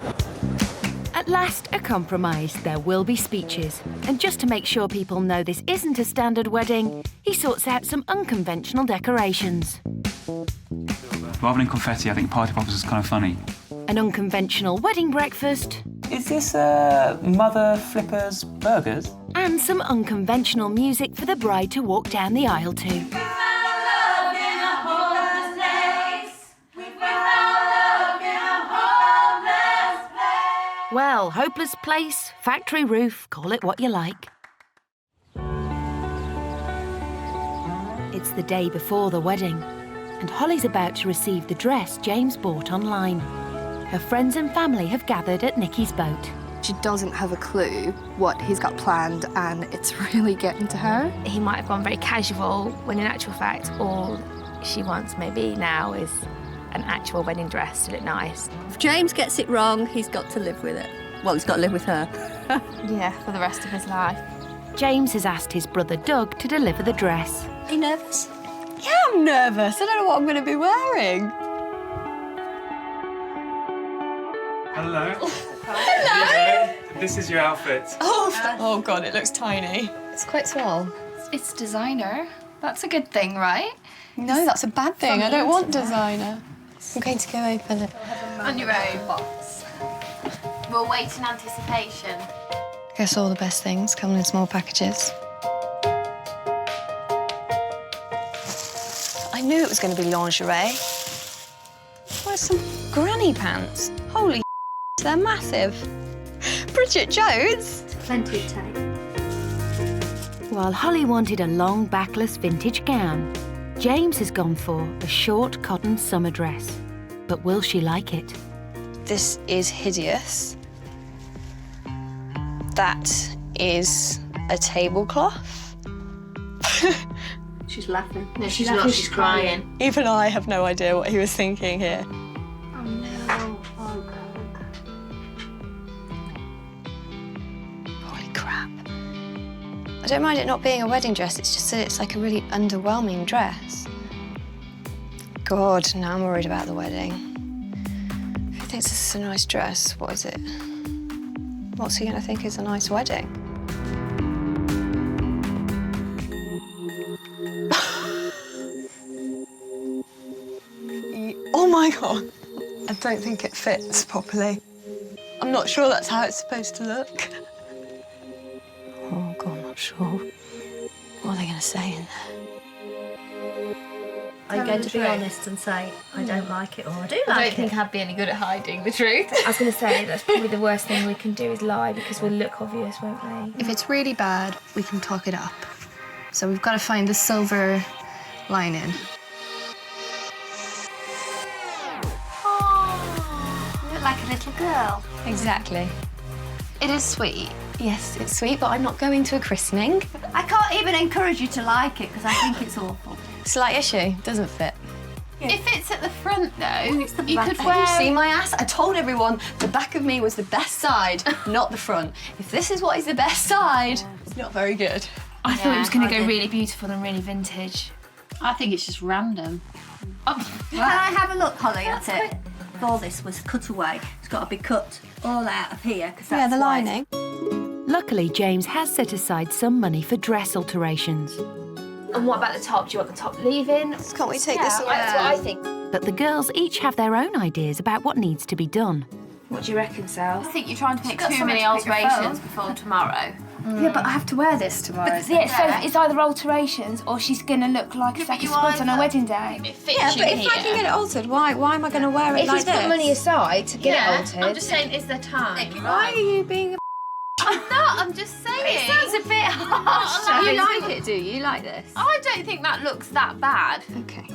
S3: At last, a compromise. There will be speeches. And just to make sure people know this isn't a standard wedding, he sorts out some unconventional decorations.
S6: Rather than confetti, I think party poppers is kind of funny.
S3: An unconventional wedding breakfast.
S12: Is this Mother Flipper's Burgers?
S3: And some unconventional music for the bride to walk down the aisle to. Well, hopeless place, factory roof, call it what you like. It's the day before the wedding, and Holly's about to receive the dress James bought online. Her friends and family have gathered at Nikki's boat.
S5: She doesn't have a clue what he's got planned, and it's really getting to her.
S20: He might have gone very casual, when in actual fact, all she wants maybe now is an actual wedding dress to look nice.
S4: If James gets it wrong, he's got to live with it. Well, he's got to live with her.
S20: Yeah, for the rest of his life.
S3: James has asked his brother Doug to deliver the dress.
S4: Are you nervous?
S15: Yeah, I'm nervous. I don't know what I'm going to be wearing.
S12: Hello.
S15: Hello.
S12: This is your outfit.
S15: Oh God, it looks tiny.
S5: It's quite small. It's designer. That's a good thing, right?
S15: No, that's a bad thing. I don't want designer. I'm going to go open it.
S20: On your own box. We'll wait in anticipation.
S5: I guess all the best things come in small packages.
S15: I knew it was going to be lingerie. Where's some granny pants? Holy they're massive. Bridget Jones?
S4: Plenty of tape.
S3: While Holly wanted a long backless vintage gown, James has gone for a short cotton summer dress. But will she like it?
S15: This is hideous. That is a tablecloth.
S4: She's laughing.
S20: No, she's not. She's crying.
S15: Even I have no idea what he was thinking here.
S4: Oh no. Oh God.
S15: Holy crap. I don't mind it not being a wedding dress, it's just that it's like a really underwhelming dress. God, now I'm worried about the wedding. Who thinks this is a nice dress? What is it? What's he gonna think is a nice wedding? Oh my God. I don't think it fits properly. I'm not sure that's how it's supposed to look. Oh God, I'm not sure. What are they gonna say in there?
S4: Are you going to be honest and say, I don't like it or I do like it?
S20: I don't think I'd be any good at hiding the truth. I was going to say, that's probably the worst thing we can do is lie because we'll look obvious, won't we?
S5: If it's really bad, we can talk it up. So we've got to find the silver lining.
S4: You look like a little girl.
S15: Exactly.
S5: It is sweet.
S15: Yes, it's sweet, but I'm not going to a christening.
S4: I can't even encourage you to like it because I think it's awful.
S15: Slight issue, doesn't fit.
S20: If it's at the front, though, you
S4: back.
S20: could
S15: Have
S20: wear...
S15: you seen my ass? I told everyone the back of me was the best side, not the front. If this is what is the best side, it's not very good.
S20: I thought it was going to go really beautiful and really vintage.
S7: I think it's just random.
S4: Can I have a look, Holly, at it? All this was cut away. It's got to be cut all out of here.
S15: Yeah, the lining.
S3: Luckily, James has set aside some money for dress alterations.
S20: And what about the top? Do you want the top leave-in?
S15: Can't we take this away?
S20: That's what I think.
S3: But the girls each have their own ideas about what needs to be done.
S20: What do you reckon, Sal?
S7: I think you're trying to make
S20: got
S7: too
S20: somewhere
S7: many
S20: to pick your
S7: alterations
S20: phone.
S7: before tomorrow.
S5: Yeah, but I have to wear this tomorrow.
S20: So it's either alterations or she's going to look like a sack of spuds on her wedding day.
S7: It fits
S15: Yeah,
S7: you
S15: but if
S7: here.
S15: I can get it altered, why am I going to wear it
S20: If
S15: like
S20: he's
S15: this?
S20: put money aside to get it altered...
S7: I'm just saying, is there time?
S15: Why are you being a...
S7: I'm not, I'm just saying.
S20: It sounds a bit harsh.
S15: You like it, do you? You like this?
S7: I don't think that looks that bad.
S15: Okay.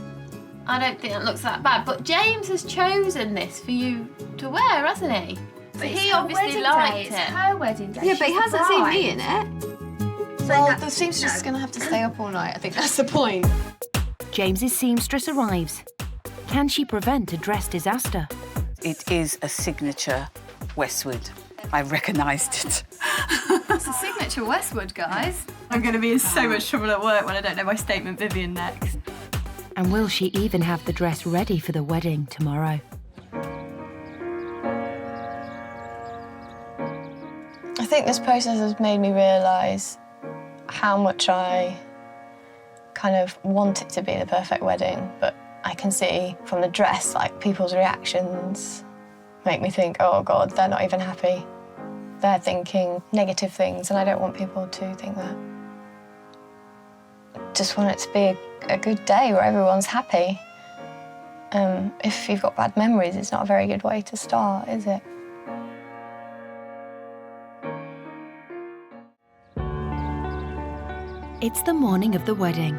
S7: I don't think that looks that bad. But James has chosen this for you to wear, hasn't he? But he obviously liked it.
S20: It's her wedding day.
S15: Yeah, but he
S20: She's the
S15: hasn't seen
S20: bride.
S15: me in it. Well, the seamstress is going to have to stay up all night. I think that's the point.
S3: James's seamstress arrives. Can she prevent a dress disaster?
S22: It is a signature Westwood. I recognised it.
S15: It's a signature Westwood, guys. I'm going to be in so much trouble at work when I don't know my statement Vivian next.
S3: And will she even have the dress ready for the wedding tomorrow?
S2: I think this process has made me realise how much I kind of want it to be the perfect wedding, but I can see from the dress, like, people's reactions make me think, oh God, they're not even happy. They're thinking negative things, and I don't want people to think that. Just want it to be a good day where everyone's happy. If you've got bad memories, it's not a very good way to start, is it?
S3: It's the morning of the wedding,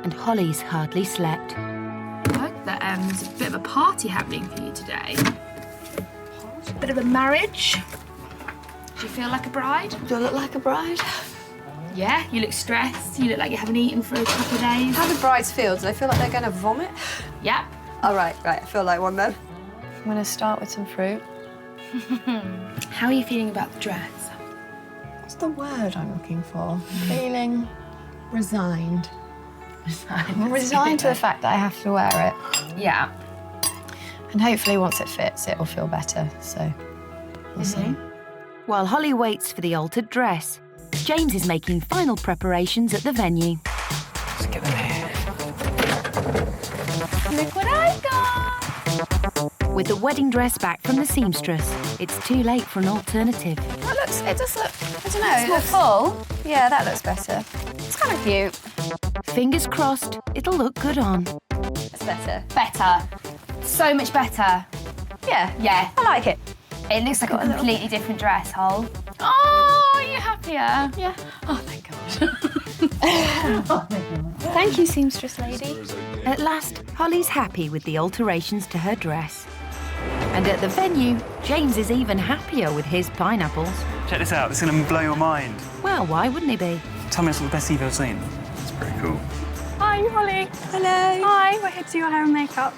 S3: and Holly's hardly slept.
S21: I hope that there's a bit of a party happening for you today. A bit of a marriage. Do you feel like a bride?
S15: Do I look like a bride?
S21: Yeah, you look stressed. You look like you haven't eaten for a couple of days.
S15: How do brides feel? Do they feel like they're going to vomit?
S21: Yeah.
S15: Oh, right. I feel like one then.
S2: I'm going to start with some fruit.
S21: How are you feeling about the dress?
S2: What's the word I'm looking for? Feeling resigned. I'm resigned to the fact that I have to wear it.
S21: Yeah.
S2: And hopefully once it fits, it'll feel better, so we'll see.
S3: While Holly waits for the altered dress, James is making final preparations at the venue.
S6: Let's get them here.
S21: Look what I got!
S3: With the wedding dress back from the seamstress, it's too late for an alternative.
S2: It does look, I don't know. It's more full. Yeah, that looks better. It's kind of cute.
S3: Fingers crossed, it'll look good on.
S2: It's better.
S21: Better. So much better.
S2: Yeah.
S21: Yeah.
S2: I like it.
S21: It looks like a completely different dress, Hol.
S2: Oh, are you happier?
S21: Yeah.
S2: Oh, thank God. Thank you, seamstress lady.
S3: At last, Holly's happy with the alterations to her dress. And at the venue, James is even happier with his pineapples.
S6: Check this out, this is going to blow your mind.
S3: Well, why wouldn't he be?
S6: Tell me it's the best you've ever seen.
S14: It's pretty cool.
S2: Hi, Holly.
S5: Hello.
S2: Hi, we're here to do your hair and makeup.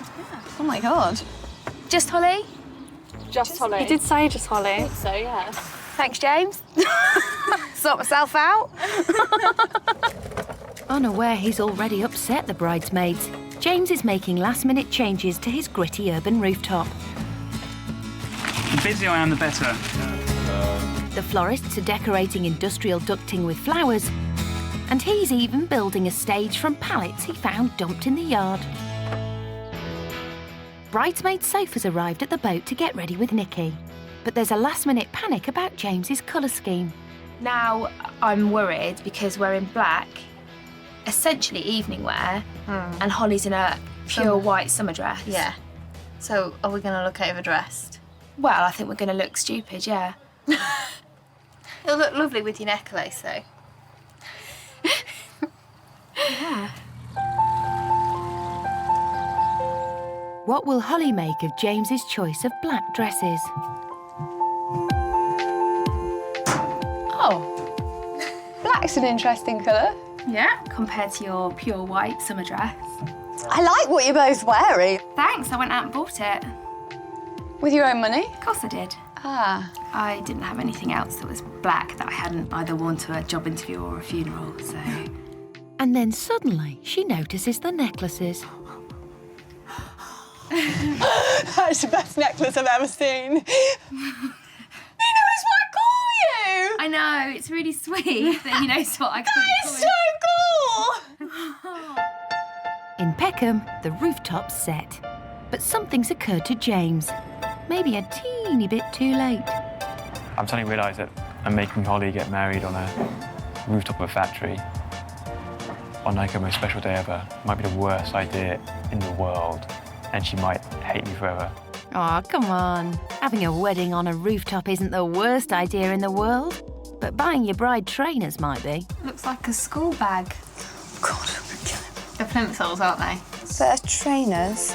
S5: Oh my God.
S21: Just Holly?
S5: Just Holly.
S2: You did say just Holly.
S5: So, yeah.
S2: Thanks, James. Sort myself out.
S3: Unaware he's already upset the bridesmaids, James is making last-minute changes to his gritty urban rooftop.
S6: The busier I am, the better.
S3: The florists are decorating industrial ducting with flowers, and he's even building a stage from pallets he found dumped in the yard. Bridesmaid Sopha's arrived at the boat to get ready with Nikki, but there's a last-minute panic about James's colour scheme.
S21: Now, I'm worried because we're in black, essentially evening wear, and Holly's in a pure white summer dress.
S2: Yeah. So are we going to look overdressed?
S21: Well, I think we're going to look stupid, yeah.
S2: It'll look lovely with your necklace, though.
S21: Yeah.
S3: What will Holly make of James's choice of black dresses?
S2: Oh, black's an interesting colour.
S21: Yeah, compared to your pure white summer dress.
S15: I like what you're both wearing.
S21: Thanks, I went out and bought it.
S2: With your own money?
S21: Of course I did.
S2: Ah.
S21: I didn't have anything else that was black that I hadn't either worn to a job interview or a funeral, so...
S3: And then suddenly she notices the necklaces.
S15: That's the best necklace I've ever seen. He knows what I call you!
S21: I know, it's really sweet that he knows what I call you.
S15: That is so cool!
S3: In Peckham, the rooftops set. But something's occurred to James. Maybe a teeny bit too late.
S6: I'm suddenly realised that I'm making Holly get married on a rooftop of a factory on like her most special day ever might be the worst idea in the world, and she might hate me forever.
S3: Oh, come on. Having a wedding on a rooftop isn't the worst idea in the world, but buying your bride trainers might be.
S2: Looks like a school bag.
S15: God, I'm gonna kill him.
S2: They're plimsolls, aren't they?
S5: They're trainers.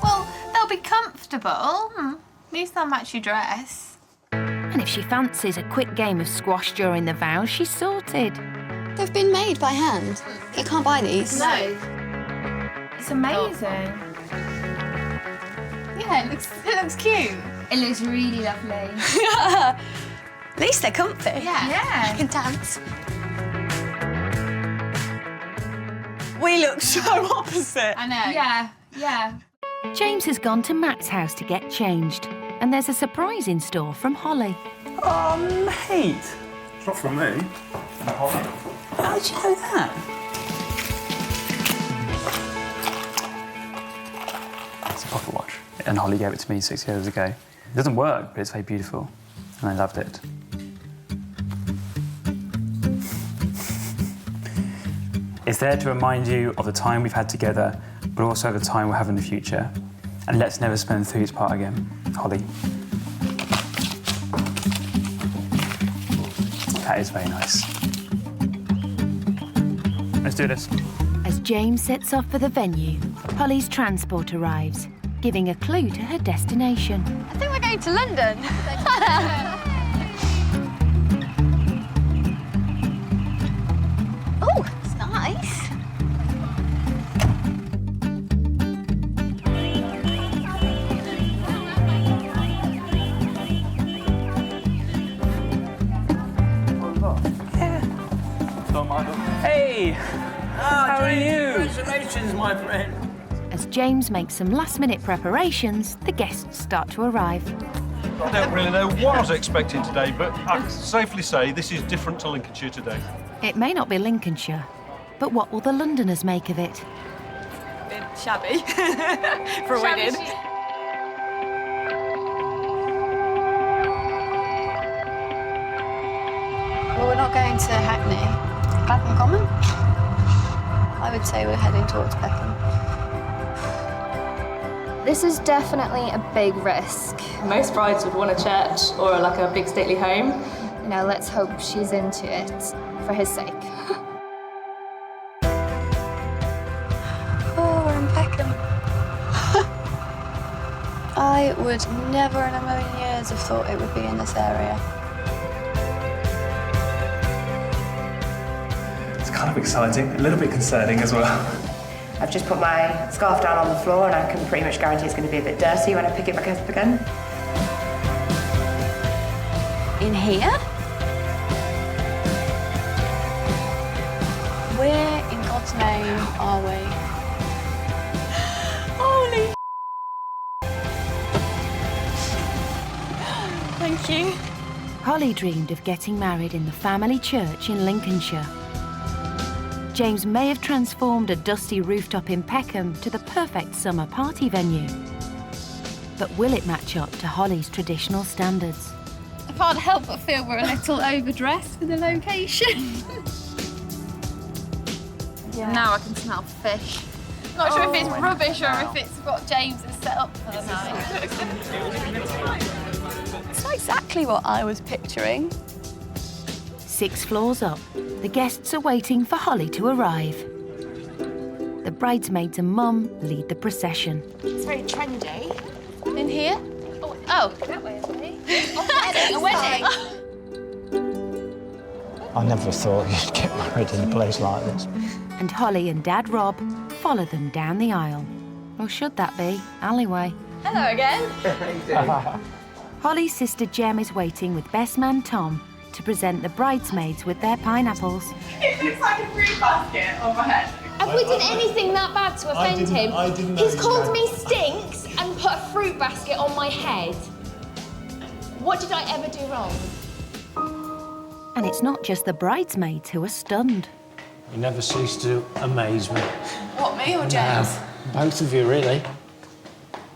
S2: Well, they'll be comfortable. At least they'll match your dress.
S3: And if she fancies a quick game of squash during the vows, she's sorted.
S5: They've been made by hand. You can't buy these.
S2: No.
S21: It's amazing.
S2: Yeah, it looks cute.
S21: It looks really lovely.
S15: At least they're comfy.
S2: Yeah.
S15: You can dance. We look so opposite.
S2: I know.
S21: Yeah.
S3: James has gone to Matt's house to get changed, and there's a surprise in store from Holly.
S12: Oh, mate.
S1: It's not from me.
S12: How did you know that?
S6: pocket watch. And Holly gave it to me 6 years ago. It doesn't work, but it's very beautiful. And I loved it. It's there to remind you of the time we've had together, but also the time we'll have in the future. And let's never spend through each part again. Holly. That is very nice. Let's do this.
S3: As James sets off for the venue, Holly's transport arrives, giving a clue to her destination.
S2: I think we're going to London. Oh, it's nice.
S6: Hey! How are you?
S16: Congratulations, my friend.
S3: As James makes some last-minute preparations, the guests start to arrive.
S9: I don't really know what I was expecting today, but I can safely say this is different to Lincolnshire today.
S3: It may not be Lincolnshire, but what will the Londoners make of it?
S2: Bit shabby for a wedding.
S5: Well, we're not going to Hackney. Clapham Common? I would say we're heading towards Peckham.
S10: This is definitely a big risk.
S23: Most brides would want a church or like a big stately home.
S10: You know, let's hope she's into it for his sake.
S5: Oh, we're in Peckham. I would never in a million years have thought it would be in this area.
S6: It's kind of exciting, a little bit concerning as well.
S24: I've just put my scarf down on the floor and I can pretty much guarantee it's going to be a bit dirty when I pick it back up again.
S2: In here? Where in God's name are we? Holy Thank you.
S3: Holly dreamed of getting married in the family church in Lincolnshire. James may have transformed a dusty rooftop in Peckham to the perfect summer party venue. But will it match up to Holly's traditional standards?
S2: I can't help but feel we're a little overdressed for the location. Now I can smell fish. Not sure if it's rubbish or if it's what James has set up for the night. It's not exactly what I was picturing.
S3: 6 floors up, the guests are waiting for Holly to arrive. The bridesmaids and mum lead the procession.
S2: It's very trendy. In here? Oh. That way, a wedding.
S25: I never thought you'd get married in a place like this.
S3: And Holly and Dad Rob follow them down the aisle. Or should that be, alleyway?
S2: Hello again.
S3: Holly's sister Jem is waiting with best man Tom to present the bridesmaids with their pineapples.
S7: It looks like a fruit basket on my head.
S20: Have we done anything that bad to offend him? He's called me stinks and put a fruit basket on my head. What did I ever do wrong?
S3: And it's not just the bridesmaids who are stunned.
S25: You never cease to amaze me.
S2: What, me or James?
S25: Both of you, really.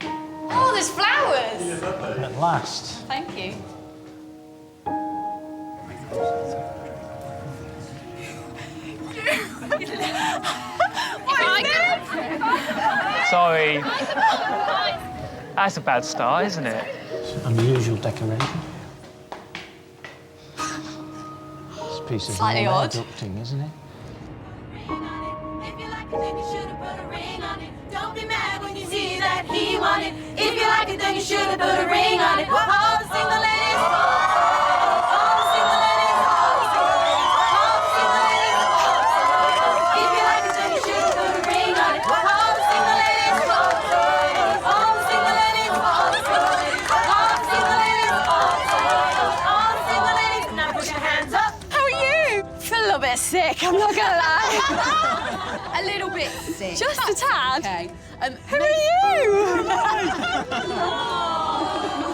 S2: Oh, there's flowers.
S25: At last.
S2: Thank you.
S26: Sorry. That's a bad start, isn't it?
S25: Unusual decoration. It's a piece of
S2: Slightly
S25: wall
S2: odd.
S25: ducting, isn't it?
S27: Don't be mad when you see that he wanted. If you like it, then you should have put a ring on it. All the single ladies. All the single ladies. All the single ladies. If you like it, then you should have put a ring on it. All the single ladies. All the single ladies. All the single ladies. All the single ladies. All the single ladies. Now put your hands up.
S2: How are you? Feel a little bit sick, I'm not gonna lie.
S17: A little bit sick.
S2: Just a tad.
S17: Okay.
S2: Who are you?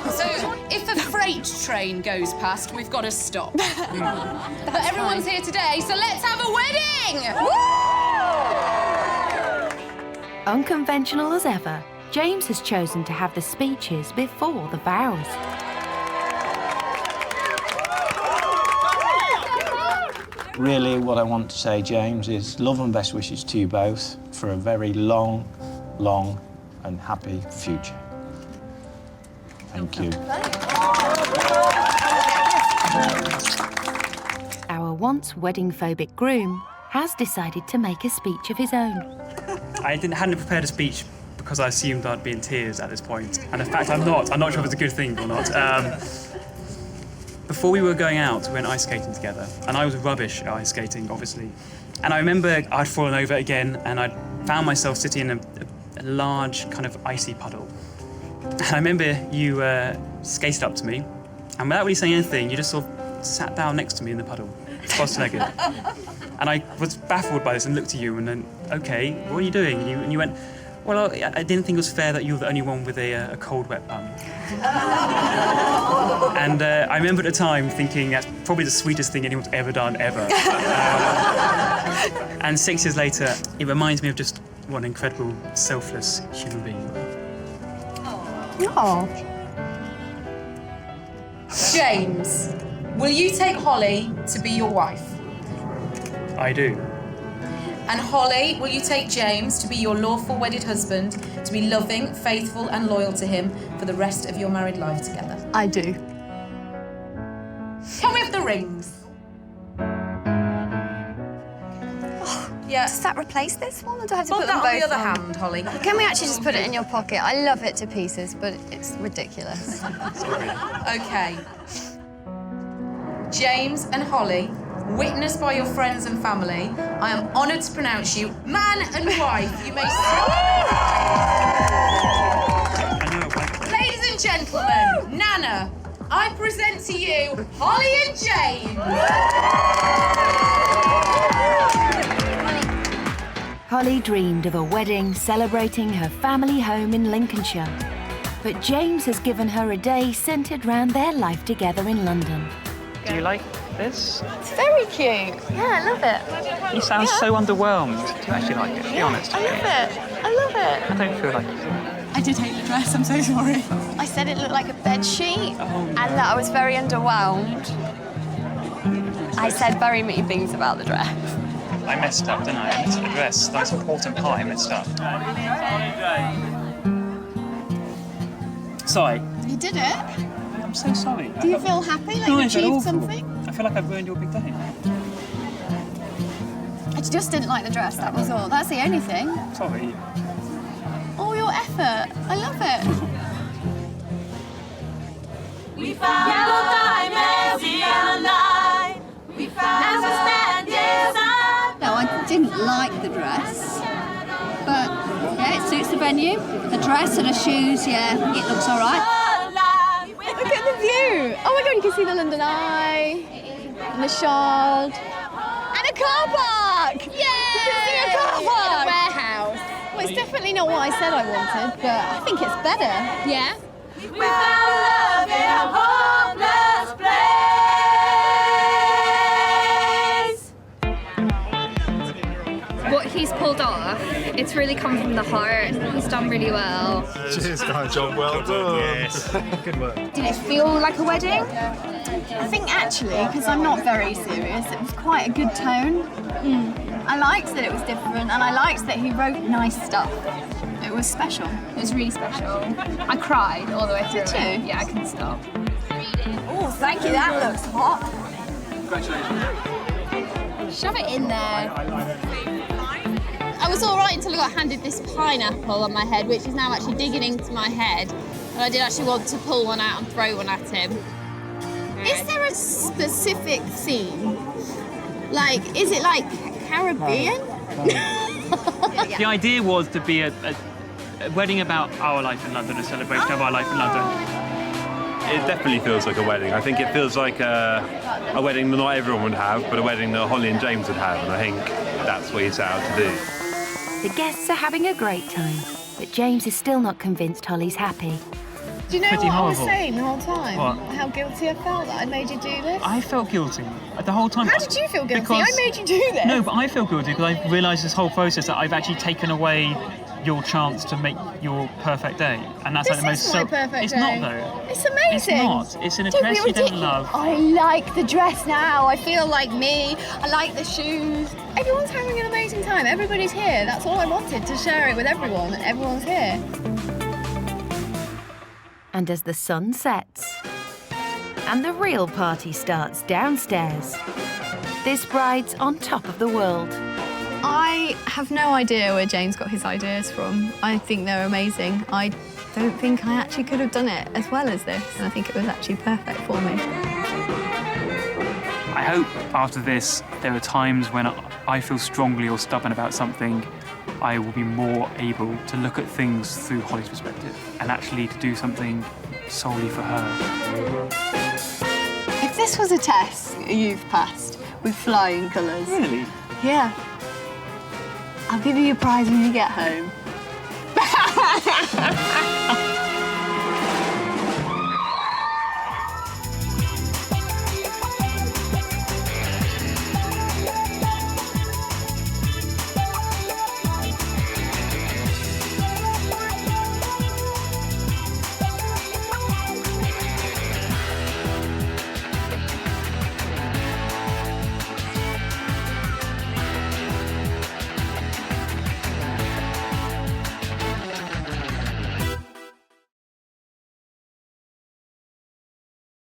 S17: So, if a freight train goes past, we've got to stop. But everyone's here today, so let's have a wedding!
S3: Unconventional as ever, James has chosen to have the speeches before the vows.
S25: Really, what I want to say, James, is love and best wishes to you both for a very long, long and happy future. Thank you.
S3: Our once wedding-phobic groom has decided to make a speech of his own.
S6: I hadn't prepared a speech because I assumed I'd be in tears at this point. And in fact, I'm not sure if it's a good thing or not. Before we were going out, we went ice skating together. And I was rubbish at ice skating, obviously. And I remember I'd fallen over again and I'd found myself sitting in a large kind of icy puddle. And I remember you skated up to me, and without really saying anything, you just sort of sat down next to me in the puddle, cross-legged. And I was baffled by this and looked at you and then, OK, what are you doing? And you went, well, I didn't think it was fair that you were the only one with a cold, wet bum. And I remember at the time thinking that's probably the sweetest thing anyone's ever done, ever. And 6 years later, it reminds me of just what an incredible, selfless human being you are.
S17: Oh. James, will you take Holly to be your wife?
S6: I do.
S17: And Holly, will you take James to be your lawful wedded husband, to be loving, faithful and loyal to him for the rest of your married life together?
S15: I do.
S17: Can we have the rings? Yeah.
S5: Does that replace this one, or do I have to
S17: Put
S5: put
S17: that
S5: them
S17: on
S5: both
S17: the other hand, Holly.
S5: Can we actually just put it in your pocket? I love it to pieces, but it's ridiculous.
S17: Okay. James and Holly, witnessed by your friends and family, I am honoured to pronounce you man and wife. You may Ladies and gentlemen, Nana, I present to you Holly and James.
S3: Holly dreamed of a wedding celebrating her family home in Lincolnshire. But James has given her a day centred round their life together in London.
S26: Do you like this?
S2: It's very cute. Yeah, I love it.
S26: You sound so underwhelmed. Do you actually like it? Be honest.
S2: I love it. I love it.
S26: I don't feel like it.
S15: I did hate the dress, I'm so sorry.
S2: I said it looked like a bed sheet and that I was very underwhelmed. I said very mean things about the dress.
S26: I messed up, didn't I? I messed up the dress. The most important part I messed up. Sorry.
S2: You did it?
S26: I'm so sorry.
S2: Do you feel happy, like
S26: No,
S2: you
S26: I feel
S2: achieved
S26: awful.
S2: something?
S26: I feel like I've ruined your big day.
S2: I just didn't like the dress, that was all. That's the only thing.
S26: Sorry.
S2: All your effort. I love it.
S27: We found yellow diamonds in the night. We found as we stand inside.
S5: No, I didn't like the dress, but yeah, it suits the venue. The dress and the shoes, yeah, it looks all right.
S2: Look at the view. Oh my God, you can see the London Eye and the Shard and a car park. Yay! You can see a car park.
S20: In a warehouse.
S2: Well, it's definitely not what I said I wanted, but I think it's better.
S20: Yeah?
S27: We found love in a hopeless place.
S20: What he's pulled off, it's really come from the heart. He's done really well.
S9: Cheers, guys. Job well done.
S26: Yes. Good work.
S20: Did it feel like a wedding?
S2: I think actually, because I'm not very serious, it was quite a good tone. I liked that it was different, and I liked that he wrote nice stuff. It was special.
S20: It was really special. I cried all the way through.
S2: Did you?
S20: Yeah, I couldn't stop.
S2: Oh, thank you. That looks hot.
S26: Congratulations.
S20: Shove it in there. I was all right until I got handed this pineapple on my head, which is now actually digging into my head. And I did actually want to pull one out and throw one at him.
S2: Is there a specific theme? Like, is it like Caribbean?
S26: The idea was to be a wedding about our life in London, a celebration of our life in London.
S14: It definitely feels like a wedding. I think it feels like a wedding that not everyone would have, but a wedding that Holly and James would have, and I think that's what he set out to do.
S3: The guests are having a great time, but James is still not convinced Holly's happy.
S2: Do you know
S26: Pretty
S2: what I
S26: horrible.
S2: was saying the whole time?
S26: What?
S2: How guilty I felt that I made you do this?
S26: I felt guilty the whole time.
S2: How did you feel guilty?
S26: Because-
S2: I made you do this.
S26: No, but I feel guilty because I realised this whole process that I've actually taken away your chance to make your perfect day, and that's like the most.
S2: This is my perfect
S26: It's
S2: day.
S26: not though.
S2: It's amazing.
S26: It's not. It's in a
S2: Don't
S26: dress
S2: be
S26: you don't
S2: ridiculous.
S26: love.
S2: I like the dress now. I feel like me. I like the shoes. Everyone's having an amazing time. Everybody's here. That's all I wanted, to share it with everyone, and everyone's here.
S3: And as the sun sets and the real party starts downstairs, this bride's on top of the world.
S2: I have no idea where James got his ideas from. I think they're amazing. I don't think I actually could have done it as well as this, and I think it was actually perfect for me.
S26: I hope after this, there are times when I feel strongly or stubborn about something, I will be more able to look at things through Holly's perspective and actually to do something solely for her.
S2: If this was a test you've passed with flying colours...
S26: Really?
S2: Yeah. I'll give you a prize when you get home.